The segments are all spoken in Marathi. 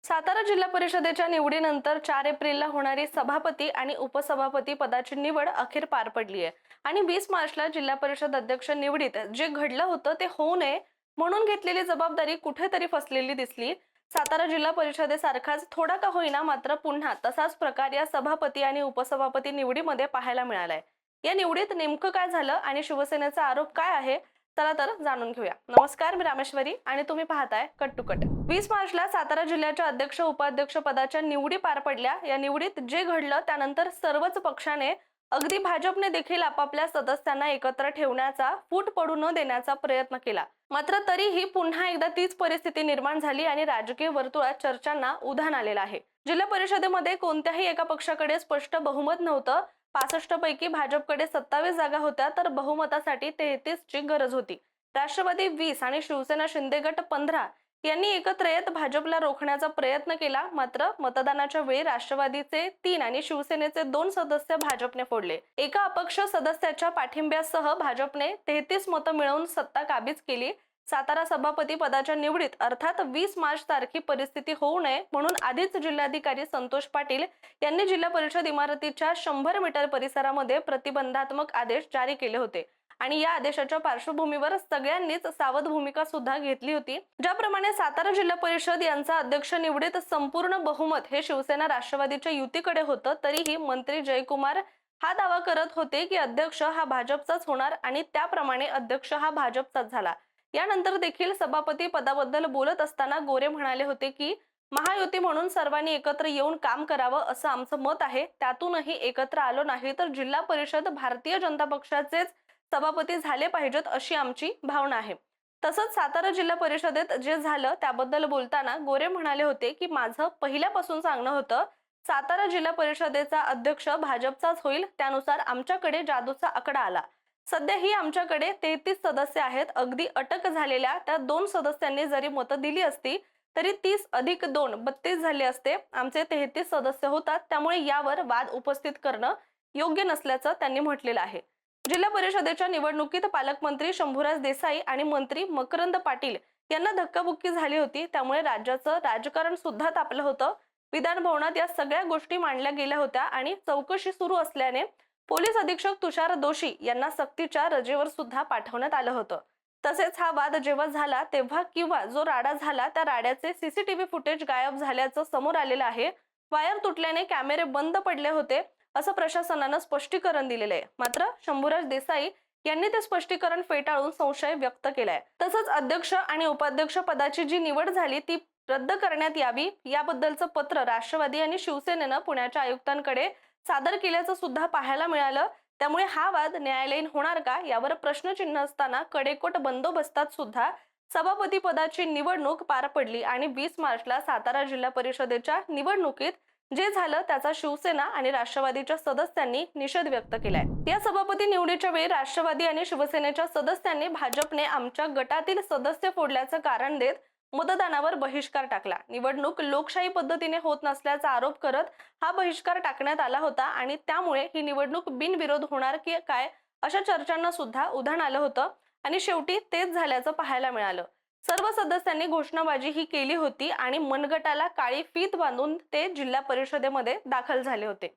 सातारा जिल्हा परिषदेच्या निवडीनंतर 4 एप्रिलला होणारी सभापती आणि उपसभापती पदाची निवड अखेर पार पडली आहे आणि 20 मार्चला जिल्हा परिषद अध्यक्ष निवडीत जे घडलं होतं ते होऊ नये म्हणून घेतलेली जबाबदारी कुठेतरी फसलेली दिसली। सातारा जिल्हा परिषदेसारखाच थोडा का होईना मात्र पुन्हा तसाच प्रकार या सभापती आणि उपसभापती निवडीमध्ये पाहायला मिळालाय। या निवडीत नेमकं काय झालं आणि शिवसेनेचा आरोप काय आहे, चला तर जाणून घेऊया। नमस्कार, मी रामेश्वरी आणि तुम्ही पाहताय कट टू कट। 20 मार्चला सातारा जिल्ह्याच्या अध्यक्ष उपाध्यक्ष पदाच्या निवडी पार पडल्या। या निवडीत जे घडलं त्यानंतर सर्वच पक्षाने अगदी भाजपने देखील आपापल्या सदस्यांना एकत्र ठेवण्याचा, फूट पडू न देण्याचा प्रयत्न केला। मात्र तरीही पुन्हा एकदा तीच परिस्थिती निर्माण झाली आणि राजकीय वर्तुळात चर्चांना उधाण आलेलं आहे। जिल्हा परिषदेमध्ये कोणत्याही एका पक्षाकडे स्पष्ट बहुमत नव्हतं। 65 पैकी भाजपकडे 27 जागा होत्या तर बहुमतासाठी 33 ची गरज होती। राष्ट्रवादी 20 आणि शिवसेना शिंदे गट 15 यांनी एकत्र येत भाजपला रोखण्याचा प्रयत्न केला। मात्र मतदानाच्या वेळी राष्ट्रवादीचे 3 आणि शिवसेनेचे 2 सदस्य भाजपने फोडले। एका अपक्ष सदस्याच्या पाठिंब्यासह भाजपने 33 मतं मिळवून सत्ता काबीज केली। सातारा सभापती पदाच्या निवडीत अर्थात 20 मार्च तारखी परिस्थिती होऊ नये म्हणून आधीच जिल्हाधिकारी संतोष पाटील यांनी जिल्हा परिषद इमारतीच्या 100 मीटर परिसरामध्ये प्रतिबंधात्मक आदेश जारी केले होते आणि या आदेशाच्या पार्श्वभूमीवर सगळ्यांनीच सावध भूमिका सुद्धा घेतली होती। ज्याप्रमाणे सातारा जिल्हा परिषद यांचा अध्यक्ष निवडीत संपूर्ण बहुमत हे शिवसेना राष्ट्रवादीच्या युतीकडे होतं, तरीही मंत्री जयकुमार हा दावा करत होते की अध्यक्ष हा भाजपचाच होणार आणि त्याप्रमाणे अध्यक्ष हा भाजपचाच झाला। यानंतर देखील सभापती पदाबद्दल बोलत असताना गोरे म्हणाले होते की महायुती म्हणून सर्वांनी एकत्र येऊन काम करावं असं आमचं मत आहे। त्यातूनही एकत्र आलो नाही तर जिल्हा परिषद भारतीय जनता पक्षाचेच सभापती झाले पाहिजेत अशी आमची भावना आहे। तसंच सातारा जिल्हा परिषदेत जे झालं त्याबद्दल बोलताना गोरे म्हणाले होते की माझं पहिल्यापासून सांगणं होतं सातारा जिल्हा परिषदेचा अध्यक्ष भाजपचाच होईल, त्यानुसार आमच्याकडे जादूचा आकडा आला। सध्या ही आमच्याकडे 33 सदस्य आहेत। अगदी अटक झालेल्या त्या 2 सदस्यांनी जरी मतं दिली असती तरी 30 अधिक 2 32 झाले असते। आमचे 33 सदस्य होतात, त्यामुळे यावर वाद उपस्थित करणं योग्य नसल्याचं त्यांनी म्हटलेलं आहे। जिल्हा परिषदेच्या निवडणुकीत पालकमंत्री शंभूराज देसाई आणि मंत्री मकरंद पाटील यांना धक्काबुक्की झाली होती, त्यामुळे राज्याचं राजकारण सुद्धा तापलं होतं। विधान भवनात या सगळ्या गोष्टी मांडल्या गेल्या होत्या आणि चौकशी सुरू असल्याने पोलीस अधीक्षक तुषार दोशी यांना सक्तीच्या रजेवर सुद्धा पाठवण्यात आलं होतं। तसेच हा वाद जेव्हा झाला तेव्हा किंवा जो राडा झाला त्या राड्याचे सीसीटीव्ही फुटेज गायब झाल्याचं समोर आलेलं आहे। वायर तुटल्याने कॅमेरे बंद पडले होते असं प्रशासनानं स्पष्टीकरण दिलेलं आहे। मात्र शंभूराज देसाई यांनी ते स्पष्टीकरण फेटाळून संशय व्यक्त केलाय। तसंच अध्यक्ष आणि उपाध्यक्ष पदाची जी निवड झाली ती रद्द करण्यात यावी याबद्दलचं पत्र राष्ट्रवादी आणि शिवसेनेनं पुण्याच्या आयुक्तांकडे सादर केल्याचं सुद्धा पाहायला मिळालं। त्यामुळे हा वाद न्यायालयीन होणार का यावर प्रश्नचिन्ह असताना कडेकोट बंदोबस्तात सुद्धा सभापती पदाची निवडणूक पार पडली आणि 20 मार्चला सातारा जिल्हा परिषदेच्या निवडणुकीत जे झालं त्याचा शिवसेना आणि राष्ट्रवादीच्या सदस्यांनी निषेध व्यक्त केलाय। या सभापती निवडीच्या वेळी राष्ट्रवादी आणि शिवसेनेच्या सदस्यांनी भाजपने आमच्या गटातील सदस्य फोडल्याचं कारण देत मतदानावर बहिष्कार टाकला। निवडणूक लोकशाही पद्धतीने होत नसल्याचा आरोप करत हा बहिष्कार टाकण्यात आला होता आणि त्यामुळे ही निवडणूक बिनविरोध होणार की काय अशा चर्चांना सुद्धा उधाण आलं होतं आणि शेवटी तेच झाल्याचं पाहायला मिळालं। सर्व सदस्यांनी घोषणाबाजी ही केली होती आणि मनगटाला काळी फीत बांधून ते जिल्हा परिषदेमध्ये दाखल झाले होते।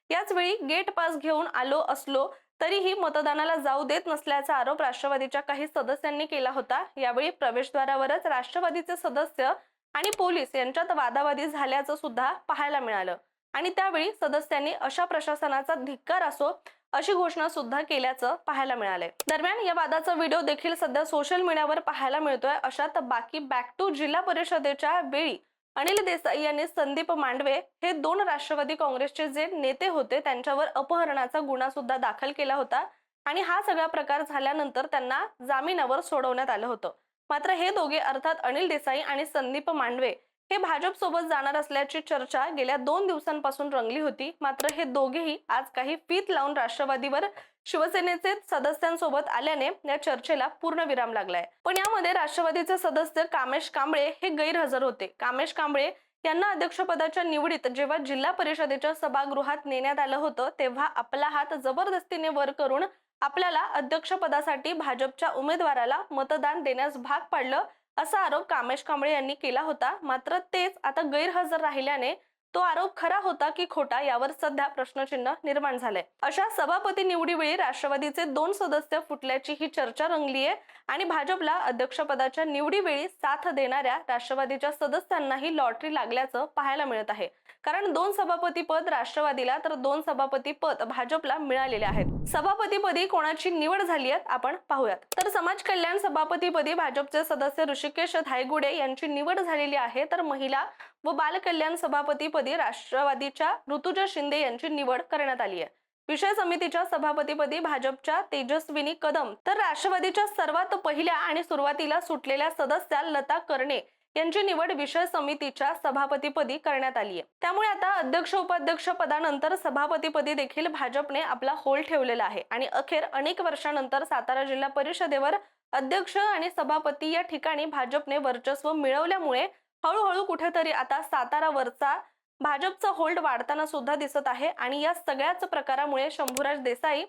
याच वेळी गेट पास घेऊन आलो असलो तरीही मतदानाला जाऊ देत नसल्याचा आरोप राष्ट्रवादीच्या काही सदस्यांनी केला होता। यावेळी प्रवेशद्वारावरच राष्ट्रवादीचे सदस्य आणि पोलीस यांच्यात वादावादी झाल्याचं सुद्धा पाहायला मिळालं आणि त्यावेळी सदस्यांनी अशा प्रशासनाचा धिक्कार असो अशी घोषणा सुद्धा केल्याचं पाहायला मिळालंय। दरम्यान या वादाचा व्हिडिओ देखील सध्या सोशल मीडियावर पाहायला मिळतोय। अशात बाकी बॅक टू जिल्हा परिषदेच्या वेळी अनिल देसाई यांनी संदीप मांडवे हे 2 राष्ट्रवादी काँग्रेसचे जे नेते होते त्यांच्यावर अपहरणाचा गुन्हा सुद्धा दाखल केला होता आणि हा सगळा प्रकार झाल्यानंतर त्यांना जामिनावर सोडवण्यात आलं होतं। मात्र हे दोघे अर्थात अनिल देसाई आणि संदीप मांडवे हे भाजप सोबत जाणार असल्याची चर्चा गेल्या 2 दिवसांपासून रंगली होती। मात्र हे दोघेही आज काही फीत लावून राष्ट्रवादीवर शिवसेनेचे सदस्यांसोबत आल्याने या चर्चेला पूर्ण विराम लागलाय। पण यामध्ये राष्ट्रवादीचे सदस्य कामेश कांबळे हे गैरहजर होते। कामेश कांबळे यांना अध्यक्षपदाच्या निवडीत जेव्हा जिल्हा परिषदेच्या सभागृहात नेण्यात आलं होतं तेव्हा आपला हात जबरदस्तीने वर करून आपल्याला अध्यक्षपदासाठी भाजपच्या उमेदवाराला मतदान देण्यास भाग पाडलं असा आरोप कामेश कांबळे यांनी केला होता. मात्र तेच आता गैरहजर राहिल्याने तो आरोप खरा होता की खोटा यावर सध्या प्रश्नचिन्ह निर्माण झालंय. अशा सभापती निवडीवेळी राष्ट्रवादीचे 2 सदस्य फुटल्याची ही चर्चा रंगलीये आणि भाजपला अध्यक्षपदाच्या निवडीवेळी साथ देणाऱ्या राष्ट्रवादीच्या सदस्यांनाही लॉटरी लागल्याचं पाहायला मिळत आहे. कारण 2 सभापती पद राष्ट्रवादीला तर 2 सभापती पद भाजपला मिळालेले आहेत. सभापतीपदी कोणाची निवड झाली आहे आपण पाहूयात. तर समाज कल्याण सभापतीपदी भाजपचे सदस्य ऋषिकेश धायगुडे यांची निवड झालेली आहे. तर महिला व बाल कल्याण सभापतीपदी राष्ट्रवादीच्या ऋतुजा शिंदे यांची निवड करण्यात आली आहे. विषय समितीच्या सभापतीपदी भाजपच्या तेजस्विनी कदम तर राष्ट्रवादीच्या सर्वात पहिल्या आणि सुरुवातीला सुटलेल्या सदस्या लता कर्णे यांची निवड विषय समितीच्या सभापतीपदी करण्यात आली आहे. त्यामुळे आता अध्यक्ष उपाध्यक्ष पदानंतर सभापतीपदी देखील भाजपने आपला होल ठेवलेला आहे आणि अखेर अनेक वर्षांनंतर सातारा जिल्हा परिषदेवर अध्यक्ष आणि सभापती या ठिकाणी भाजपने वर्चस्व मिळवल्यामुळे हळूहळू कुठेतरी आता सातारावरचा भाजपचा होल्ड वाढताना सुद्धा दिसत आहे आणि या सगळ्याच प्रकारामुळे शंभूराज देसाई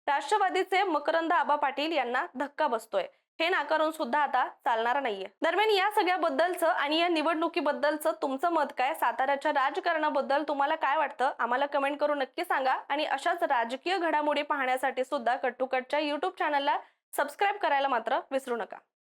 राष्ट्रवादीचे मकरंद आबा पाटील यांना धक्का बसतोय. हे नाकारून सुद्धा आता चालणार नाहीये. दरम्यान या सगळ्याबद्दलचं आणि या निवडणुकीबद्दलचं तुमचं मत काय? साताऱ्याच्या राजकारणाबद्दल तुम्हाला काय वाटतं? आम्हाला कमेंट करून नक्की सांगा आणि अशाच राजकीय घडामोडी पाहण्यासाठी सुद्धा कट टू कटच्या YouTube चॅनलला सबस्क्राईब करायला मात्र विसरू नका.